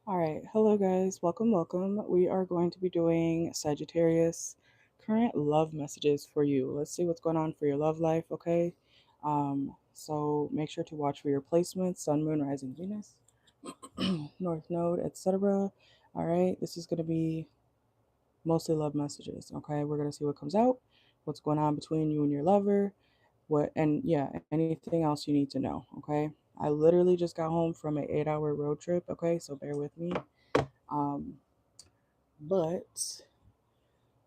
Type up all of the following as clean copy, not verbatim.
All right, hello guys, welcome. We are going to be doing Sagittarius current love messages for you. Let's see what's going on for your love life, okay? So make sure to watch for your placements, Sun, Moon, Rising, Venus, North Node, etc. All right, this is going to be mostly love messages, okay? We're going to see what comes out, what's going on between you and your lover, and yeah, anything else you need to know, okay? I literally just got home from an 8-hour road trip, okay? So bear with me. Um, but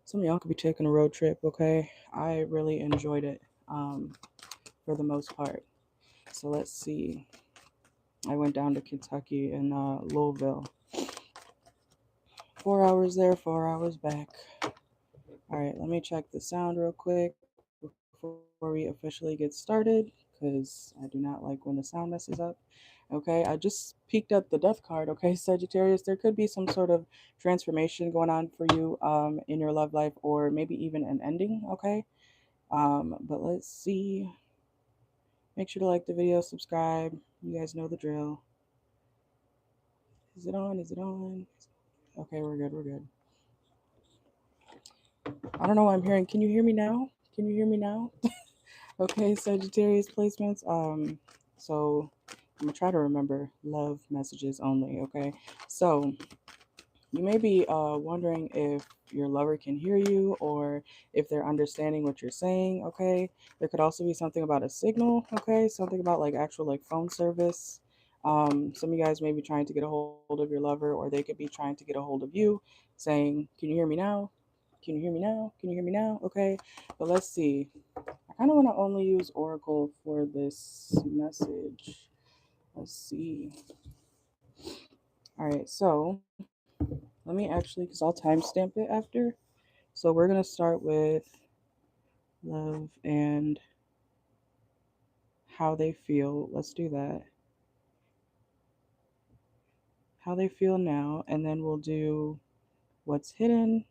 some of y'all could be taking a road trip, okay? I really enjoyed it for the most part. So let's see. I went down to Kentucky and Louisville. 4 hours there, 4 hours back. All right, let me check the sound real quick before we officially get started because I do not like when the sound messes up. Okay, I just peeked up the death card. Okay, Sagittarius, there could be some sort of transformation going on for you in your love life or maybe even an ending. Okay, but let's see. Make sure to like the video, subscribe. You guys know the drill. Is it on? Is it on? Okay, we're good. We're good. I don't know what I'm hearing. Can you hear me now? Can you hear me now? Okay, Sagittarius placements. So I'm gonna try to remember love messages only. Okay, so you may be wondering if your lover can hear you or if they're understanding what you're saying. Okay, there could also be something about a signal. Okay, something about like actual like phone service. Some of you guys may be trying to get a hold of your lover, or they could be trying to get a hold of you, saying, "Can you hear me now? Can you hear me now? Can you hear me now?" Okay, but let's see. I kind of want to only use Oracle for this message. Let's see. All right, so let me actually, because I'll timestamp it after. So we're going to start with love and how they feel. Let's do that. How they feel now. And then we'll do what's hidden.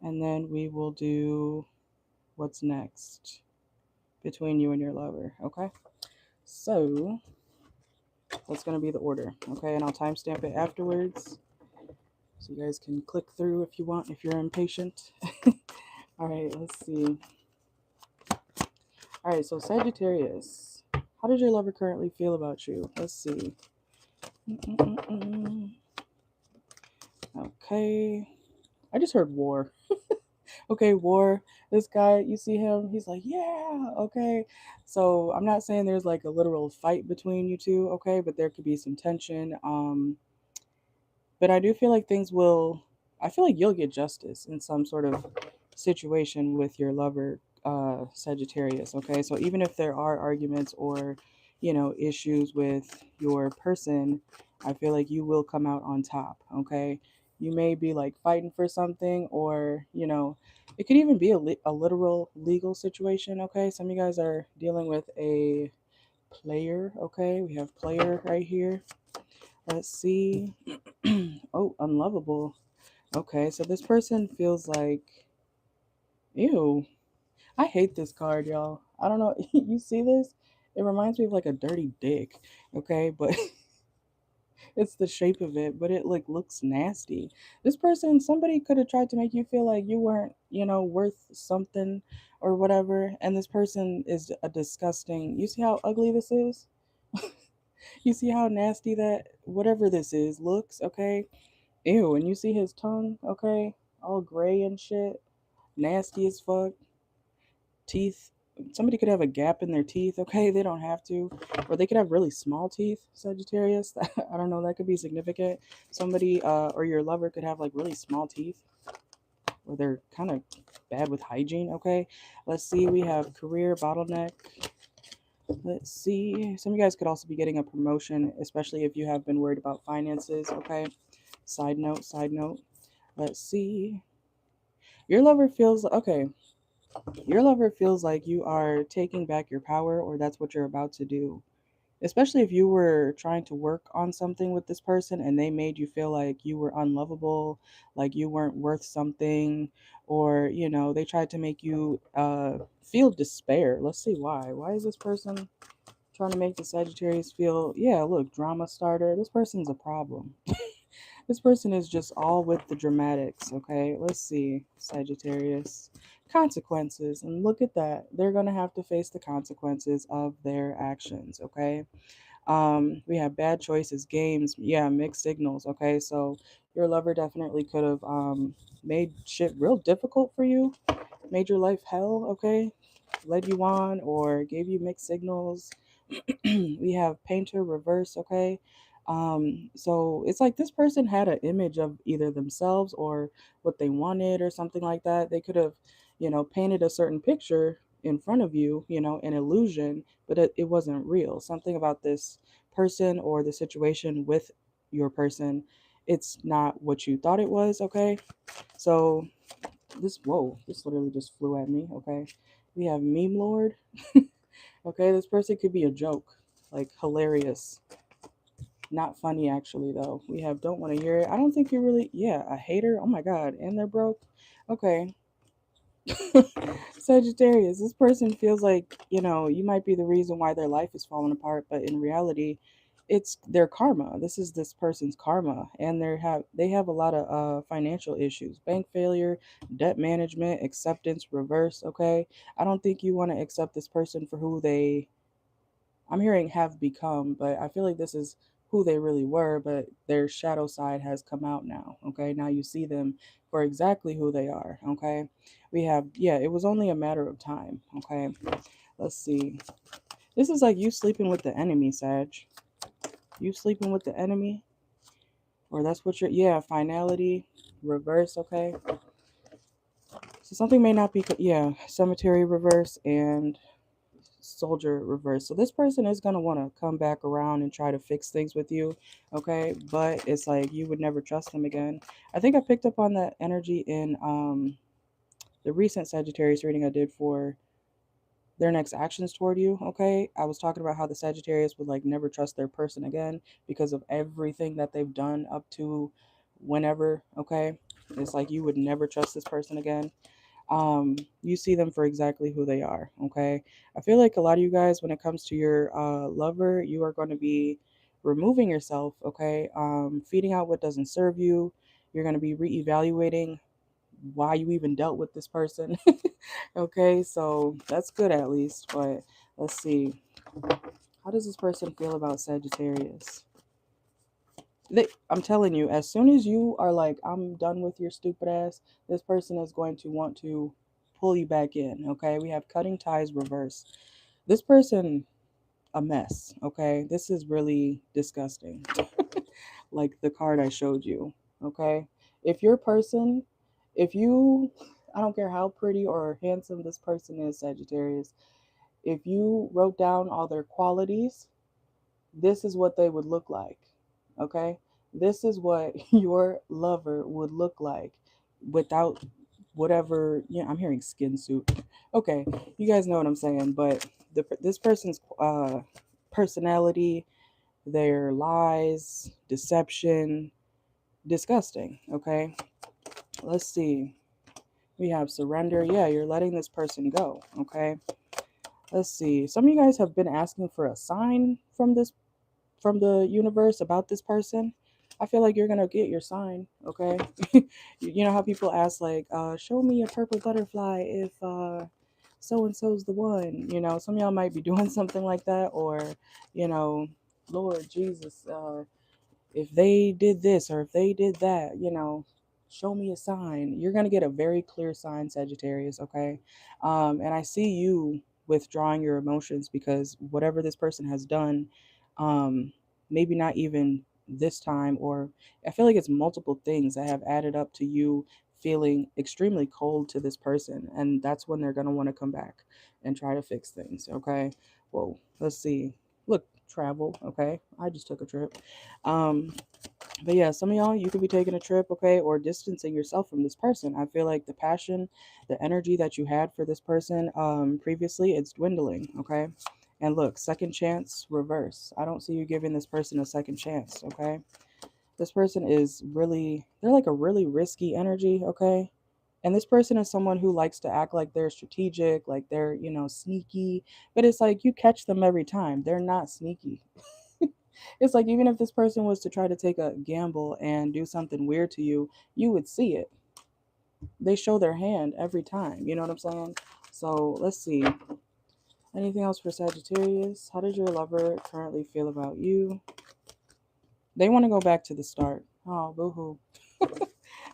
And then we will do what's next between you and your lover. Okay. So that's going to be the order. Okay. And I'll timestamp it afterwards. So you guys can click through if you want, if you're impatient. All right. Let's see. All right. So Sagittarius. How does your lover currently feel about you? Let's see. Mm-mm-mm-mm. Okay. I just heard war. Okay, war. This guy, you see him, he's like, yeah, okay. So I'm not saying there's like a literal fight between you two, okay, but there could be some tension. But I do feel like things will, I feel like you'll get justice in some sort of situation with your lover, Sagittarius, okay? So even if there are arguments or, issues with your person, I feel like you will come out on top, okay? You may be like fighting for something, or, it could even be a literal legal situation, okay? Some of you guys are dealing with a player, okay? We have player right here. Let's see. Oh, unlovable. Okay, so this person feels like, ew. I hate this card, y'all. I don't know. You see this? It reminds me of like a dirty dick. Okay, but it's the shape of it, but it like looks nasty. This person, somebody could have tried to make you feel like you weren't, worth something or whatever. And this person is a disgusting. You see how ugly this is? You see how nasty that whatever this is looks, okay? Ew, and you see his tongue, okay? All gray and shit. Nasty as fuck. Teeth. Somebody could have a gap in their teeth, okay? They don't have to. Or they could have really small teeth, Sagittarius. I don't know, that could be significant. Somebody or your lover could have like really small teeth. Or they're kind of bad with hygiene, okay? Let's see, we have career bottleneck. Let's see. Some of you guys could also be getting a promotion, especially if you have been worried about finances, okay? Side note, side note. Let's see. Your lover feels okay. Your lover feels like you are taking back your power, or that's what you're about to do. Especially if you were trying to work on something with this person and they made you feel like you were unlovable, like you weren't worth something, or, they tried to make you feel despair. Let's see why. Why is this person trying to make the Sagittarius feel, yeah, look, drama starter. This person's a problem. This person is just all with the dramatics, okay? Let's see, Sagittarius. Consequences. And look at that. They're going to have to face the consequences of their actions, okay? We have bad choices, games, yeah, mixed signals, okay? So your lover definitely could have made shit real difficult for you, made your life hell, okay? Led you on or gave you mixed signals. We have painter reverse, okay? So it's like this person had an image of either themselves or what they wanted or something like that. They could have, painted a certain picture in front of you, an illusion, but it wasn't real. Something about this person or the situation with your person, it's not what you thought it was, okay? So this literally just flew at me, okay? We have meme lord. Okay, this person could be a joke, like hilarious. Not funny, actually, though. We have don't want to hear it. I don't think you're really, yeah, a hater. Oh my God. And they're broke. Okay. Sagittarius, this person feels like, you might be the reason why their life is falling apart, but in reality, it's their karma. This is this person's karma, and they have a lot of financial issues, bank failure, debt management, acceptance, reverse. Okay, I don't think you want to accept this person for who they, I'm hearing have become, but I feel like this is who they really were, but their shadow side has come out now. Okay, now you see them for exactly who they are. Okay, we have, yeah, it was only a matter of time. Okay, let's see. This is like you sleeping with the enemy, Sag. You sleeping with the enemy, or that's what you're, yeah, finality, reverse. Okay, so something may not be, yeah, cemetery reverse and soldier reverse. So this person is going to want to come back around and try to fix things with you, okay? But it's like you would never trust them again. I think I picked up on that energy in the recent Sagittarius reading I did for their next actions toward you, okay? I was talking about how the Sagittarius would like never trust their person again because of everything that they've done up to whenever, okay? It's like you would never trust this person again. You see them for exactly who they are, okay? I feel like a lot of you guys, when it comes to your lover, you are going to be removing yourself, okay? Feeding out what doesn't serve you. You're going to be reevaluating why you even dealt with this person. Okay, so that's good at least, but let's see. How does this person feel about Sagittarius? I'm telling you, as soon as you are like, I'm done with your stupid ass, this person is going to want to pull you back in. Okay, we have cutting ties reverse. This person, a mess. Okay, this is really disgusting. Like the card I showed you. Okay, if your person, if you, I don't care how pretty or handsome this person is, Sagittarius, if you wrote down all their qualities, this is what they would look like. Okay? This is what your lover would look like without whatever, I'm hearing skin suit. Okay, you guys know what I'm saying, but this person's personality, their lies, deception, disgusting. Okay? Let's see. We have surrender. Yeah, you're letting this person go. Okay? Let's see. Some of you guys have been asking for a sign from the universe about this person. I feel like you're gonna get your sign, okay? You know how people ask like, show me a purple butterfly if so and so's the one. Some of y'all might be doing something like that, or you know, Lord Jesus, if they did this or if they did that, show me a sign. You're gonna get a very clear sign, Sagittarius, okay? And I see you withdrawing your emotions because whatever this person has done, um, maybe not even this time, or I feel like it's multiple things that have added up to you feeling extremely cold to this person, and that's when they're gonna want to come back and try to fix things, okay? Whoa, let's see. Look, travel, okay? I just took a trip. Um, but yeah, some of y'all, you could be taking a trip, okay, or distancing yourself from this person. I feel like the passion, the energy that you had for this person previously, it's dwindling, okay? And look, second chance, reverse. I don't see you giving this person a second chance, okay? This person is really, they're like a really risky energy, okay? And this person is someone who likes to act like they're strategic, like they're, sneaky, but it's like you catch them every time. They're not sneaky. It's like even if this person was to try to take a gamble and do something weird to you, you would see it. They show their hand every time. You know what I'm saying? So let's see. Anything else for Sagittarius? How does your lover currently feel about you? They want to go back to the start. Oh, boo-hoo.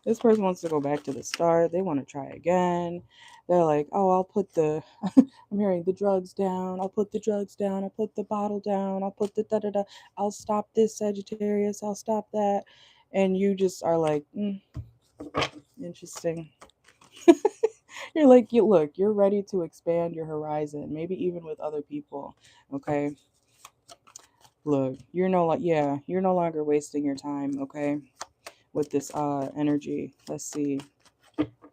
This person wants to go back to the start. They want to try again. They're like, oh, I'll put the, I'm hearing the drugs down. I'll put the drugs down. I'll put the bottle down. I'll put the da da da. I'll stop this, Sagittarius. I'll stop that. And you just are like, interesting. You're like, you look, you're ready to expand your horizon, maybe even with other people. Okay. Look, you're no longer wasting your time, okay, with this energy. Let's see.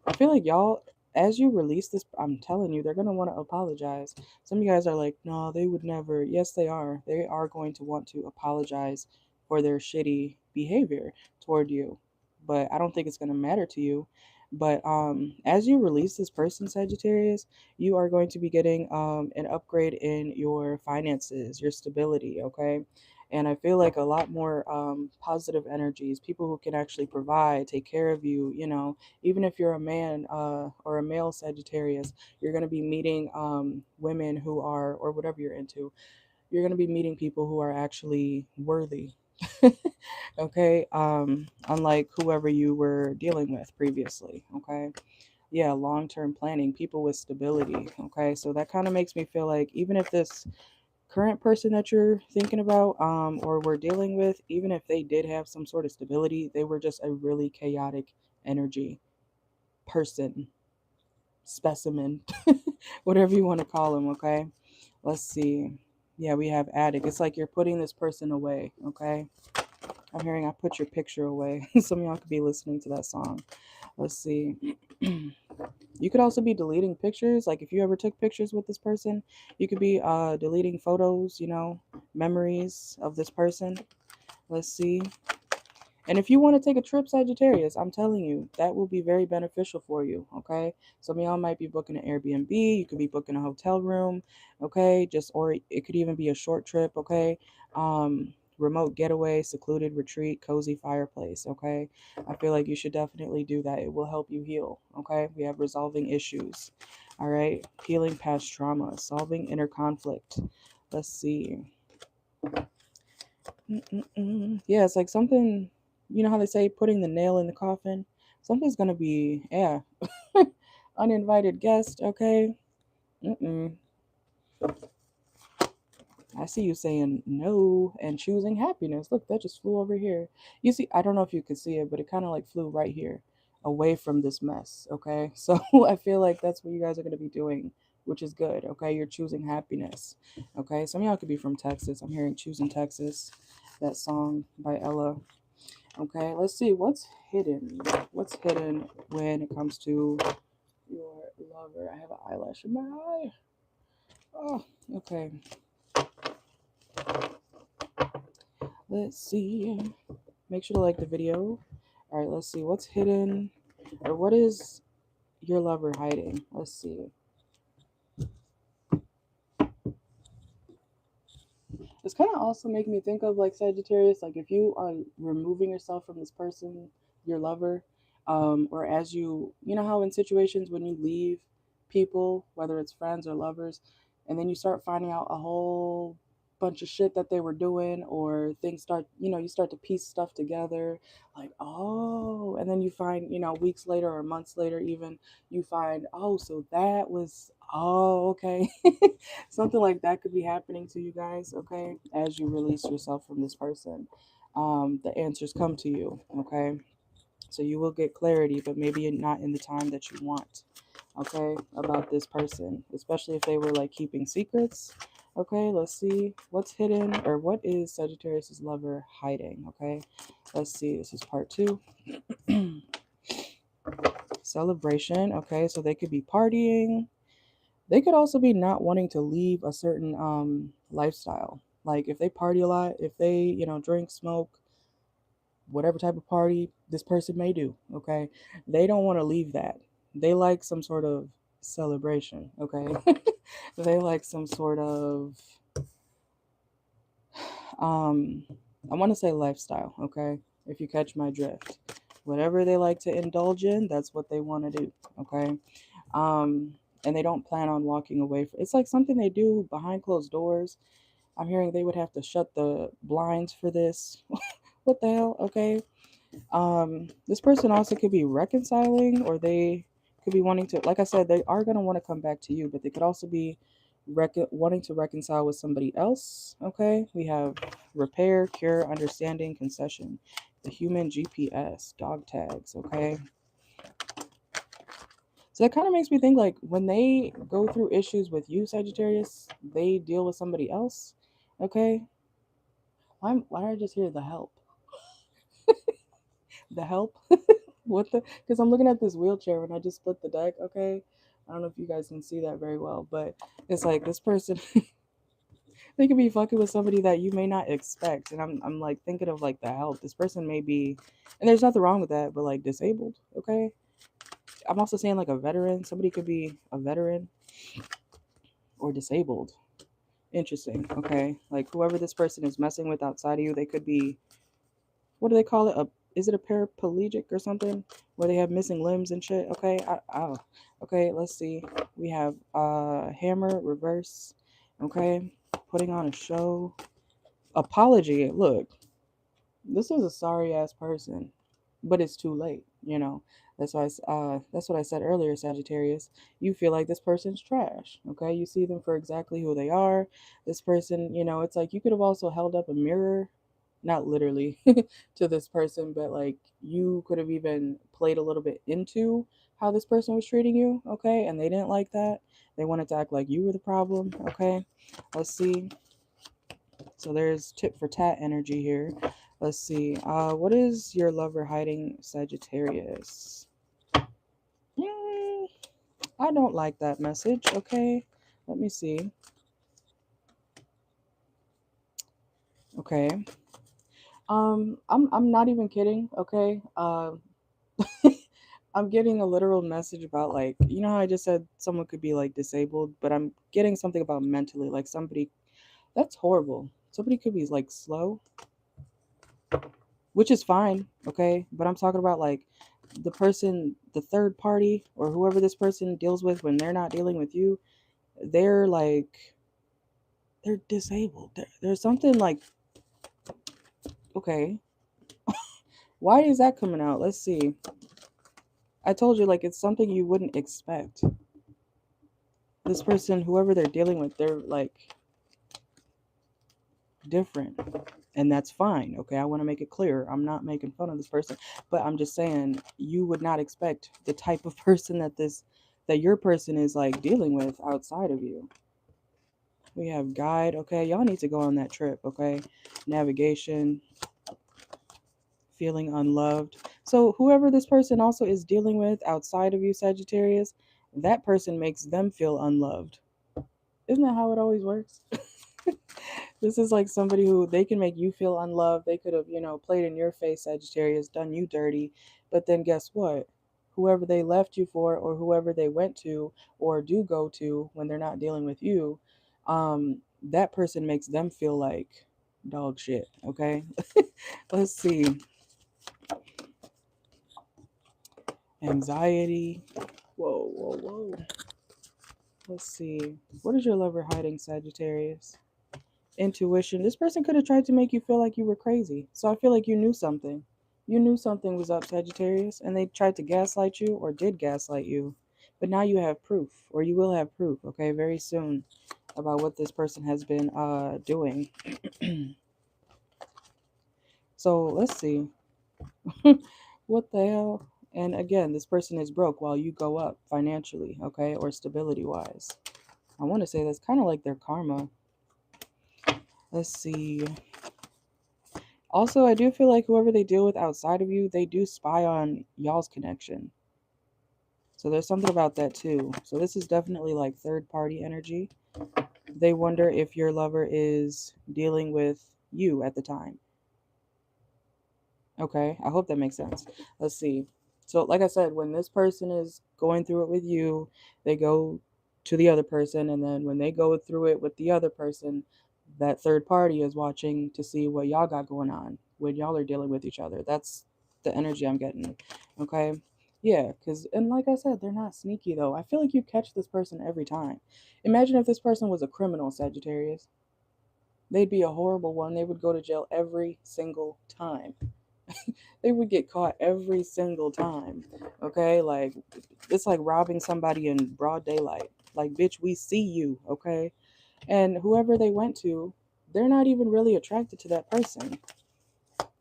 I feel like y'all, as you release this, I'm telling you, they're gonna want to apologize. Some of you guys are like, no, they would never. Yes, they are. They are going to want to apologize for their shitty behavior toward you. But I don't think it's gonna matter to you. But as you release this person, Sagittarius, you are going to be getting an upgrade in your finances, your stability, okay? And I feel like a lot more positive energies, people who can actually provide, take care of you, even if you're a man or a male Sagittarius, you're going to be meeting women who are, or whatever you're into, you're going to be meeting people who are actually worthy. Okay. Unlike whoever you were dealing with previously. Okay. Yeah. Long term planning, people with stability. Okay. So that kind of makes me feel like even if this current person that you're thinking about or were dealing with, even if they did have some sort of stability, they were just a really chaotic energy person, specimen, whatever you want to call them, okay? Let's see. Yeah, we have addict. It's like you're putting this person away, okay? I'm hearing I put your picture away. Some of y'all could be listening to that song. Let's see. You could also be deleting pictures. Like if you ever took pictures with this person, you could be deleting photos, memories of this person. Let's see. And if you want to take a trip, Sagittarius, I'm telling you, that will be very beneficial for you. Okay. Some of y'all might be booking an Airbnb. You could be booking a hotel room. Okay. Or it could even be a short trip. Okay. Remote getaway, secluded retreat, cozy fireplace. Okay. I feel like you should definitely do that. It will help you heal. Okay. We have resolving issues. All right. Healing past trauma, solving inner conflict. Let's see. Yeah, it's like something, you know how they say putting the nail in the coffin? Something's gonna be, yeah, uninvited guest, okay? Mm-mm. I see you saying no and choosing happiness. Look, that just flew over here. You see, I don't know if you could see it, but it kind of like flew right here away from this mess, okay? So I feel like that's what you guys are gonna be doing, which is good, okay? You're choosing happiness, okay? Some of y'all could be from Texas. I'm hearing Choosing Texas, that song by Ella. Okay, let's see what's hidden. What's hidden when it comes to your lover? I have an eyelash in my eye. Oh, okay. Let's see. Make sure to like the video. All right, let's see what's hidden, or what is your lover hiding? Let's see. It's kind of also making me think of like Sagittarius, like if you are removing yourself from this person, your lover, or as you know how in situations when you leave people, whether it's friends or lovers, and then you start finding out a whole bunch of shit that they were doing, or things start, you start to piece stuff together, like, oh, and then you find, weeks later or months later, even you find, oh, so that was, oh, okay. Something like that could be happening to you guys, okay, as you release yourself from this person. The answers come to you, okay, so you will get clarity, but maybe not in the time that you want, okay, about this person, especially if they were like keeping secrets. Okay, let's see what's hidden, or what is Sagittarius's lover hiding. Okay, let's see, this is part 2. Celebration. Okay, so they could be partying. They could also be not wanting to leave a certain lifestyle. Like if they party a lot, if they, drink, smoke, whatever type of party this person may do, okay? They don't want to leave that. They like some sort of celebration, okay? They like some sort of um I want to say lifestyle, okay? If you catch my drift. Whatever they like to indulge in, that's what they want to do, okay? Um and they don't plan on walking away from it's like something they do behind closed doors. I'm hearing they would have to shut the blinds for this. What the hell? Okay. This person also could be reconciling, or they could be wanting to, like I said, they are going to want to come back to you, but they could also be wanting to reconcile with somebody else. Okay. We have repair, cure, understanding, concession, the human GPS, dog tags. Okay. So that kind of makes me think like when they go through issues with you, Sagittarius, they deal with somebody else. Okay. Why did I just hear the help? The help? What the? Because I'm looking at this wheelchair when I just split the deck. Okay. I don't know if you guys can see that very well, but it's like this person, they could be fucking with somebody that you may not expect. And I'm like thinking of like the help. This person may be, and there's nothing wrong with that, but like disabled. Okay. I'm also saying like a veteran. Somebody could be a veteran or disabled. Interesting. Okay. Like whoever this person is messing with outside of you, they could be, what do they call it? A is it a paraplegic or something where they have missing limbs and shit? Okay. Okay, let's see. We have hammer reverse. Okay. Putting on a show. Apology. Look, this is a sorry ass person, but it's too late, you know. That's what I said earlier, Sagittarius. You feel like this person's trash, okay? You see them for exactly who they are. This person, you know, it's like you could have also held up a mirror, not literally to this person, but like you could have even played a little bit into how this person was treating you, okay? And they didn't like that. They wanted to act like you were the problem, okay? Let's see. So there's tit for tat energy here. Let's see. What is your lover hiding, Sagittarius? Mm, I don't like that message. Okay, let me see. Okay. I'm not even kidding. Okay. I'm getting a literal message about like you know how I just said someone could be like disabled, but I'm getting something about mentally like somebody that's horrible. Somebody could be like slow, which is fine, okay? But I'm talking about like the person, the third party, or whoever this person deals with when they're not dealing with you, they're like, they're disabled. There's something like, okay, why is that coming out? Let's see. I told you, like, it's something you wouldn't expect. This person, whoever they're dealing with, they're like different. And that's fine, okay? I want to make it clear. I'm not making fun of this person, but I'm just saying you would not expect the type of person that your person is like dealing with outside of you. We have guide, okay? Y'all need to go on that trip, okay? Navigation, feeling unloved. So whoever this person also is dealing with outside of you, Sagittarius, that person makes them feel unloved. Isn't that how it always works? This is like somebody who they can make you feel unloved. They could have, you know, played in your face, Sagittarius, done you dirty. But then guess what? Whoever they left you for, or whoever they went to, or do go to when they're not dealing with you, that person makes them feel like dog shit. Okay. Let's see. Anxiety. Whoa, whoa, whoa. Let's see. What is your lover hiding, Sagittarius? Intuition. This person could have tried to make you feel like you were crazy. So I feel like you knew something. You knew something was up, Sagittarius, and they tried to gaslight you or did gaslight you. But now you have proof, or you will have proof, okay, very soon about what this person has been doing. So let's see. What the hell? And again, this person is broke while you go up financially, okay, or stability wise. I want to say that's kind of like their karma. Let's see. Also, I do feel like whoever they deal with outside of you, they do spy on y'all's connection. So there's something about that too. So this is definitely like third party energy. They wonder if your lover is dealing with you at the time. Okay, I hope that makes sense. Let's see. So, like I said, when this person is going through it with you, they go to the other person, and then when they go through it with the other person, that third party is watching to see what y'all got going on when y'all are dealing with each other. That's the energy I'm getting. Okay. Yeah, because, and like I said, they're not sneaky though. I feel like you catch this person every time. Imagine if this person was a criminal, Sagittarius. They'd be a horrible one. They would go to jail every single time. They would get caught every single time. Okay, like it's like robbing somebody in broad daylight. Like, bitch, we see you. Okay, and whoever they went to, they're not even really attracted to that person,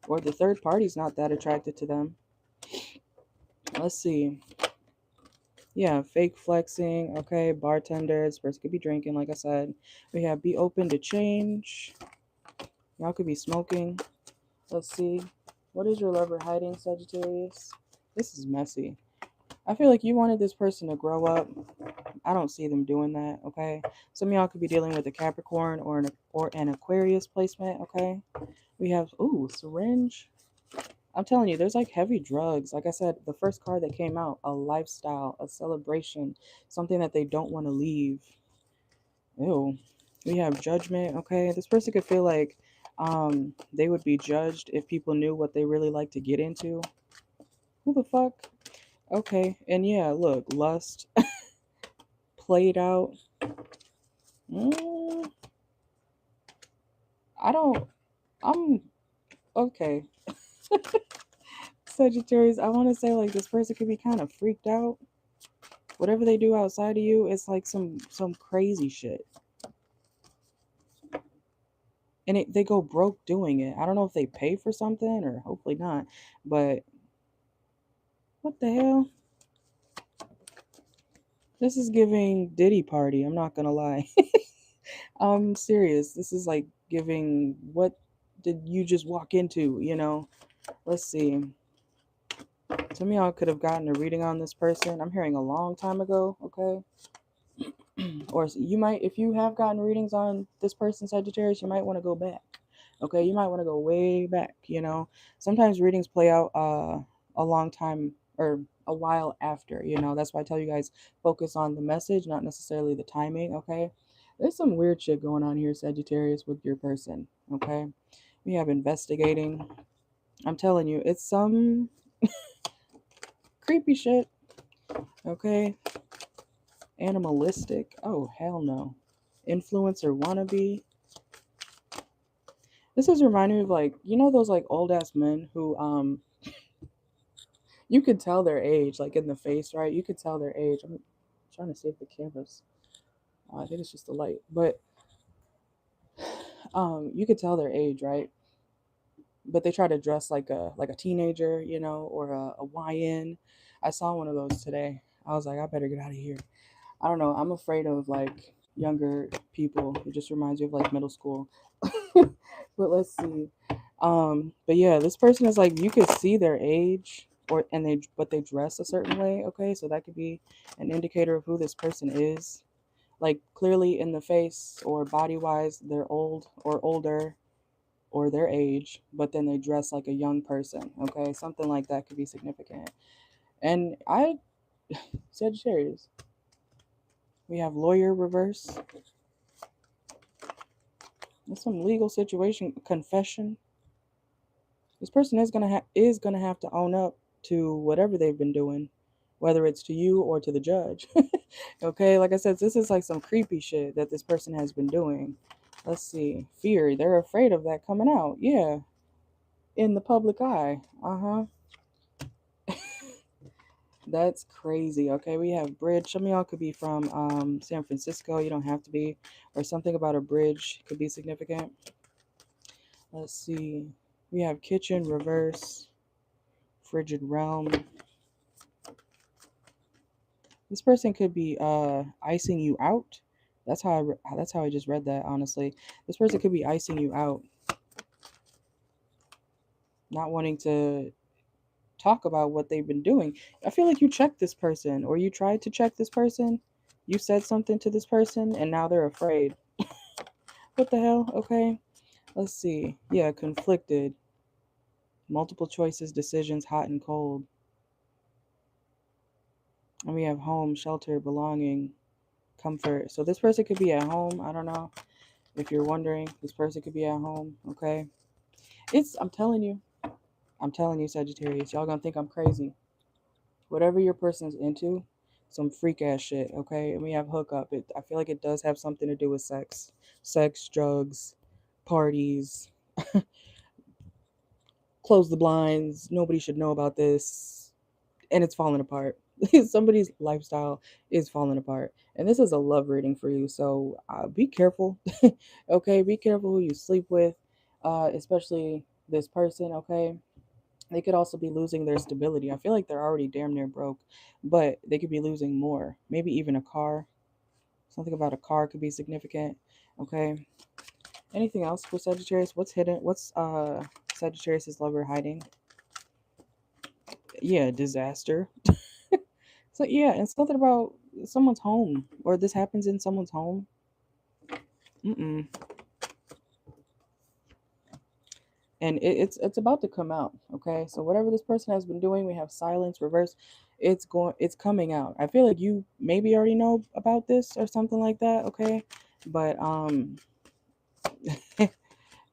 or the third party's not that attracted to them. Let's see. Yeah, fake flexing. Okay, bartender. This person could be drinking, like I said. We have be open to change. Y'all could be smoking. Let's see. What is your lover hiding, Sagittarius? This is messy. I feel like you wanted this person to grow up. I don't see them doing that, okay? Some of y'all could be dealing with a Capricorn or an Aquarius placement, okay? We have, ooh, syringe. I'm telling you, there's like heavy drugs. Like I said, the first card that came out, a lifestyle, a celebration, something that they don't want to leave. Ew. We have judgment, okay? This person could feel like they would be judged if people knew what they really like to get into. Who the fuck? Okay, and yeah, look, lust played out. Mm, I don't. I'm okay. Sagittarius. I want to say like this person could be kind of freaked out. Whatever they do outside of you, it's like some crazy shit, and they go broke doing it. I don't know if they pay for something or hopefully not, but what the hell? This is giving Diddy party. I'm not gonna lie. I'm serious. This is like giving. What did you just walk into? You know. Let's see. Some of y'all could have gotten a reading on this person. I'm hearing a long time ago, okay? Or you might, if you have gotten readings on this person, Sagittarius, you might want to go back. Okay, you might want to go way back, you know. Sometimes readings play out a long time or a while after, you know. That's why I tell you guys focus on the message, not necessarily the timing, okay? There's some weird shit going on here, Sagittarius, with your person, okay? We have investigating. I'm telling you, it's some creepy shit, okay? Animalistic. Oh, hell no. Influencer wannabe. This is reminding me of like, you know those like old ass men who you could tell their age, like in the face, right? You could tell their age. I'm trying to see if the camera's I think it's just the light. But you could tell their age, right? But they try to dress like a teenager, you know, or a YN. I saw one of those today. I was like, I better get out of here. I don't know. I'm afraid of like younger people. It just reminds me of like middle school. But let's see. But yeah, this person is like you could see their age or and they dress a certain way, okay? So that could be an indicator of who this person is. Like clearly in the face or body wise, they're old or older or their age, but then they dress like a young person, okay? Something like that could be significant. And I Sagittarius. We have lawyer reverse. There's some legal situation confession. This person is gonna have to own up to whatever they've been doing, whether it's to you or to the judge. Okay, like I said, this is like some creepy shit that this person has been doing. Let's see. Fear. They're afraid of that coming out. Yeah. In the public eye. Uh-huh. That's crazy. Okay, we have bridge. Some of y'all could be from San Francisco. You don't have to be. Or something about a bridge could be significant. Let's see. We have kitchen, reverse, frigid realm. This person could be icing you out. That's how I just read that, honestly. This person could be icing you out, not wanting to talk about what they've been doing. I feel like you checked this person or you tried to check this person. You said something to this person and now they're afraid. What the hell? Okay. Let's see. Yeah, conflicted. Multiple choices, decisions, hot and cold. And we have home, shelter, belonging, comfort. So this person could be at home. I don't know if you're wondering. This person could be at home. Okay. I'm telling you, Sagittarius, y'all gonna think I'm crazy. Whatever your person's into, some freak ass shit, okay? And we have hookup. I feel like it does have something to do with sex, drugs, parties. Close the blinds. Nobody should know about this, and it's falling apart. Somebody's lifestyle is falling apart, and this is a love reading for you. So be careful, okay? Be careful who you sleep with, especially this person, okay? They could also be losing their stability. I feel like they're already damn near broke, but they could be losing more. Maybe even a car. Something about a car could be significant. Okay. Anything else for Sagittarius? What's hidden? What's Sagittarius's lover hiding? Yeah, disaster. So yeah, and something about someone's home, or this happens in someone's home. Mm-mm. And it's about to come out. Okay, so whatever this person has been doing, we have silence, reverse. It's coming out. I feel like you maybe already know about this or something like that. Okay, but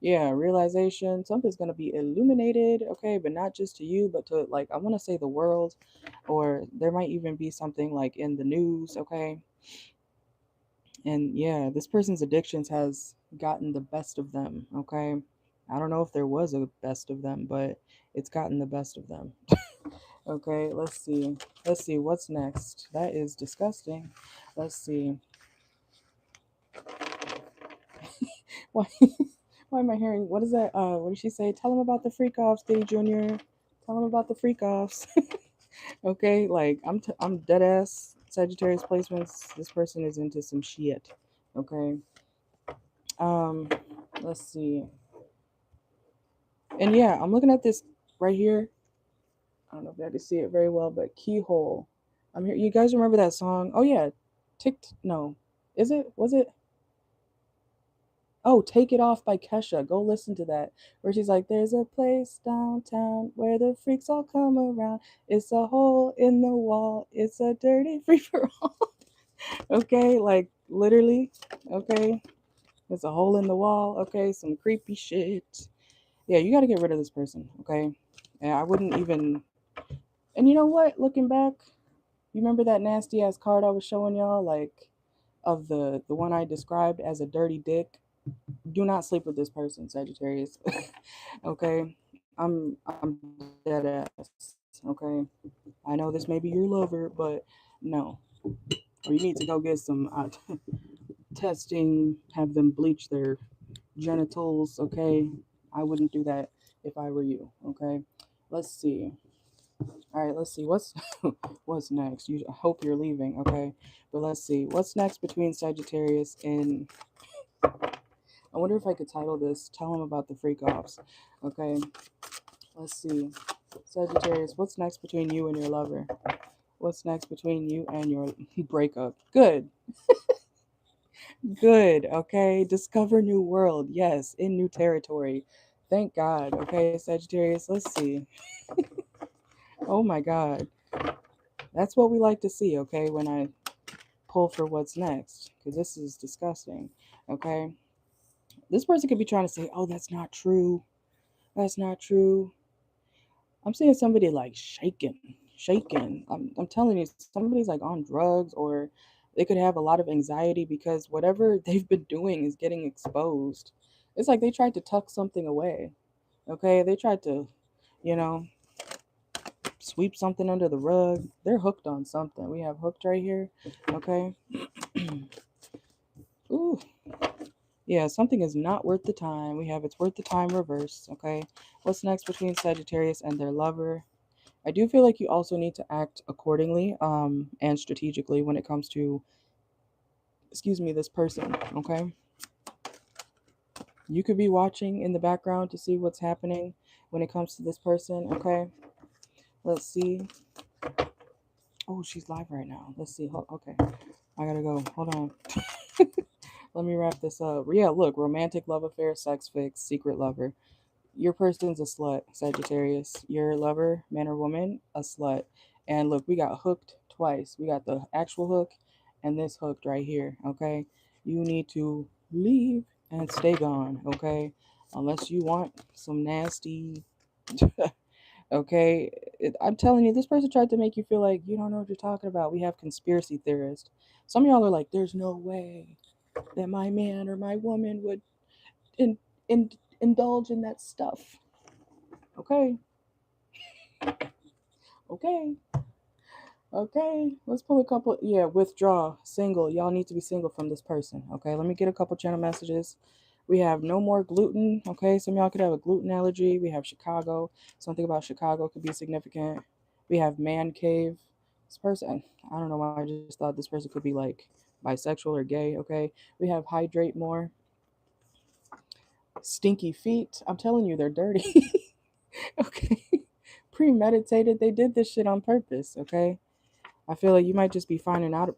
yeah, realization, something's gonna be illuminated. Okay, but not just to you, but to, like, I want to say the world, or there might even be something like in the news. Okay, and yeah, this person's addictions has gotten the best of them. Okay, I don't know if there was a best of them, but it's gotten the best of them. Okay, let's see. Let's see what's next. That is disgusting. Let's see. Why why am I hearing, what is that? What did she say? Tell him about the freak offs, Diddy Jr. Tell him about the freak offs. Okay, like I'm dead ass Sagittarius placements. This person is into some shit. Okay. Um let's see. And yeah, I'm looking at this right here. I don't know if I can see it very well, but keyhole. I'm here. You guys remember that song? Oh yeah, ticked. No, is it? Was it? Oh, Take It Off by Kesha. Go listen to that. Where she's like, "There's a place downtown where the freaks all come around. It's a hole in the wall. It's a dirty free for all." Okay, like literally. Okay, it's a hole in the wall. Okay, some creepy shit. Yeah, you got to get rid of this person. Okay, and I wouldn't even. And you know what? Looking back, you remember that nasty ass card I was showing y'all, like of the one I described as a dirty dick? Do not sleep with this person, Sagittarius. Okay, I'm dead ass. Okay, I know this may be your lover, but no. Or you need to go get some testing, have them bleach their genitals. Okay, I wouldn't do that if I were you. Okay, let's see. All right, let's see what's what's next. I hope you're leaving, okay? But let's see what's next between Sagittarius and. I wonder if I could title this "Tell him about the freak offs." Okay, let's see. Sagittarius, what's next between you and your lover? What's next between you and your breakup? Good, good. Okay, discover new world. Yes, in new territory. Thank God. Okay, Sagittarius. Let's see. Oh my God, that's what we like to see. Okay, when I pull for what's next, because this is disgusting. Okay, this person could be trying to say, "Oh, that's not true. That's not true." I'm seeing somebody like shaking, shaking. I'm telling you, somebody's like on drugs, or they could have a lot of anxiety because whatever they've been doing is getting exposed. It's like they tried to tuck something away. Okay, they tried to, you know, sweep something under the rug. They're hooked on something. We have hooked right here. Okay. Ooh, yeah, something is not worth the time. We have it's worth the time reverse. Okay. What's next between Sagittarius and their lover? I do feel like you also need to act accordingly, and strategically when it comes to, excuse me, this person. Okay. You could be watching in the background to see what's happening when it comes to this person. Okay. Let's see. Oh, she's live right now. Let's see. Okay. I gotta go. Hold on. Let me wrap this up. Yeah, look, romantic love affair, sex fix, secret lover. Your person's a slut, Sagittarius. Your lover, man or woman, a slut. And look, we got hooked twice. We got the actual hook and this hooked right here, okay? You need to leave and stay gone, okay? Unless you want some nasty, okay? I'm telling you, this person tried to make you feel like you don't know what you're talking about. We have conspiracy theorists. Some of y'all are like, there's no way that my man or my woman would in, in, indulge in that stuff. Okay, okay, okay. Let's pull a couple. Yeah, withdraw, single. Y'all need to be single from this person. Okay, let me get a couple channel messages. We have no more gluten. Okay, some of y'all could have a gluten allergy. We have Chicago. Something about Chicago could be significant. We have man cave. This person, I don't know why I just thought this person could be like bisexual or gay. Okay, we have hydrate more. Stinky feet. I'm telling you, they're dirty. Okay. Premeditated. They did this shit on purpose, okay? I feel like you might just be finding out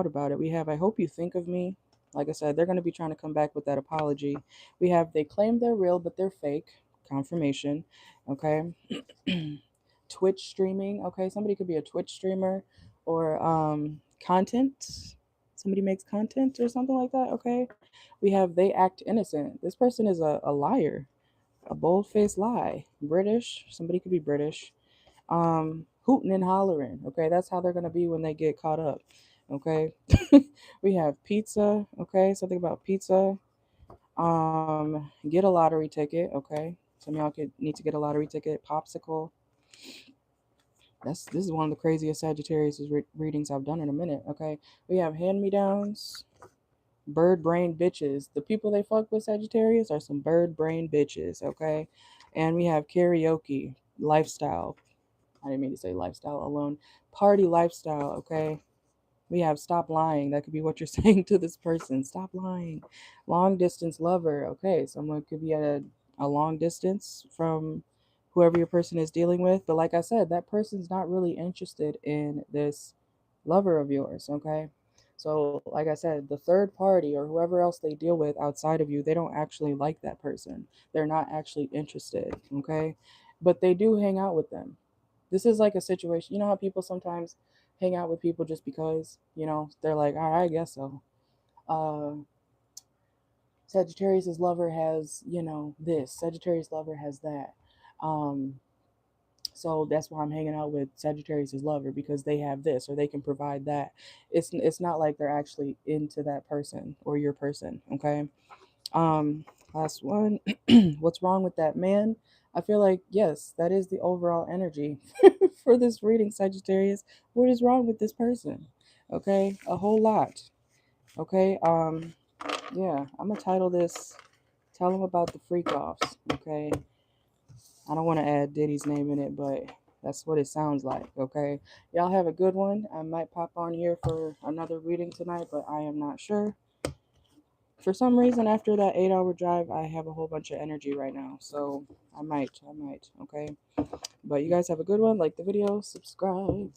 about it. We have I hope you think of me. Like I said, they're going to be trying to come back with that apology. We have they claim they're real but they're fake. Confirmation, okay? Twitch streaming, okay? Somebody could be a Twitch streamer or content. Somebody makes content or something like that, okay? We have they act innocent. This person is a liar, a bold-faced lie. British, somebody could be British. Hooting and hollering. Okay, that's how they're gonna be when they get caught up. Okay, we have pizza. Okay, something about pizza. Get a lottery ticket. Okay, some of y'all could need to get a lottery ticket. Popsicle. This is one of the craziest Sagittarius readings I've done in a minute. Okay, we have hand me downs. Bird brain bitches. The people they fuck with Sagittarius are some bird brain bitches. Okay, and we have karaoke lifestyle. I didn't mean to say lifestyle alone. Party lifestyle, okay? We have stop lying. That could be what you're saying to this person. Stop lying. Long distance lover, okay? Someone could be at a long distance from whoever your person is dealing with. But like I said, that person's not really interested in this lover of yours, okay? So, like I said, the third party or whoever else they deal with outside of you, they don't actually like that person. They're not actually interested, okay? But they do hang out with them. This is like a situation. You know how people sometimes hang out with people just because, they're like, all right, I guess so. Uh, Sagittarius's lover has, this. Sagittarius lover has that. Um, so that's why I'm hanging out with Sagittarius's lover because they have this or they can provide that. It's not like they're actually into that person or your person. Okay. Um, Last one. What's wrong with that man? I feel like yes, that is the overall energy for this reading, Sagittarius. What is wrong with this person? Okay, a whole lot. Okay, yeah, I'm gonna title this "Tell Them About the Freak Offs." Okay, I don't want to add Diddy's name in it, but that's what it sounds like. Okay, y'all have a good one. I might pop on here for another reading tonight, but I am not sure. For some reason, after that 8-hour drive, I have a whole bunch of energy right now. So I might, okay? But you guys have a good one. Like the video, subscribe.